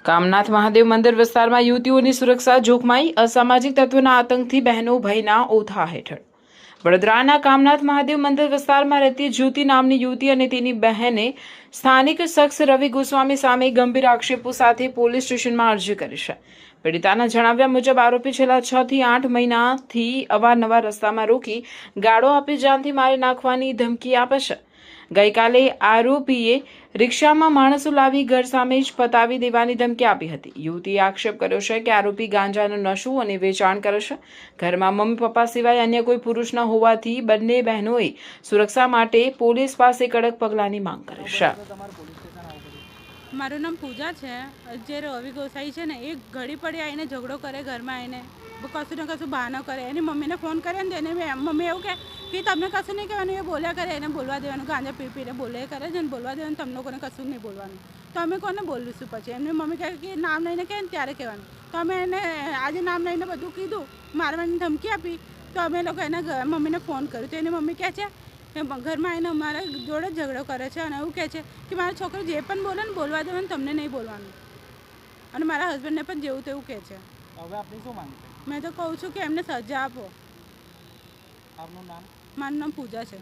કામનાથ મહાદેવ મંદિર વિસ્તારમાં યુવતીઓની સુરક્ષા જોખમાઈ, અસામાજિક તત્વોના આતંકથી બહેનો ભયના ઓથા હેઠળ। વડોદરાના કામનાથ મહાદેવ મંદિર વિસ્તારમાં રહેતી જ્યોતિ નામની યુવતી અને તેની બહેને સ્થાનિક શખ્સ રવિ ગોસ્વામી સામે ગંભીર આક્ષેપો સાથે પોલીસ સ્ટેશનમાં અરજી કરી છે। પીડિતાના જણાવ્યા મુજબ આરોપી છેલ્લા 6 થી 8 મહિનાથી અવારનવાર રસ્તામાં રોકી ગાળો આપી જાનથી મારી નાખવાની ધમકી આપે છે। ગઈકાલે આરોપીએ રિક્ષામાં માણસો લાવી ઘર સામે જ પતાવી દેવાની ધમકી આપી હતી। યુવતીએ આક્ષેપ કર્યો છે કે આરોપી ગાંજાનો નશો અને વેચાણ કરે છે। ઘરમાં મમ્મી પપ્પા સિવાય અન્ય કોઈ પુરુષ ન હોવાથી બંને બહેનોએ સુરક્ષા માટે પોલીસ પાસે કડક પગલાંની માંગ કરી છે। મારું નામ પૂજા છે। જે રવિ ગોસાઈ છે ને એ ઘડી પડી આવીને ઝઘડો કરે, ઘરમાં આવીને કશું ને કશું બહાનો કરે। એની મમ્મીને ફોન કરે ને એને મમ્મી એવું કે તમને કશું નહીં કહેવાનું, એ બોલ્યા કરે, એને બોલવા દેવાનું। ગાંજા પી પીને બોલે કરે છે ને બોલવા દેવાનું, તમને લોકોને કશું નહીં બોલવાનું। તો અમે કોને બોલીશું? પછી એમની મમ્મી કહે કે નામ લઈને કહે ને ત્યારે કહેવાનું। તો અમે એને આજે નામ લઈને બધું કીધું, મારવાની ધમકી આપી। તો અમે લોકો એને મમ્મીને ફોન કર્યો તો એની મમ્મી કહે છે કે ઘરમાં આવીને અમારા જોડે ઝઘડો કરે છે અને એવું કહે છે કે મારા છોકરો જે પણ બોલે ને બોલવા દેવાનું, તમને નહીં બોલવાનું। અને મારા હસબન્ડને પણ જેવું તેવું કહે છે। હવે આપની શું માંગ છે? મેં તો કહું છું કે એમને સજા આપો। આપનું નામ? મારું નામ પૂજા છે।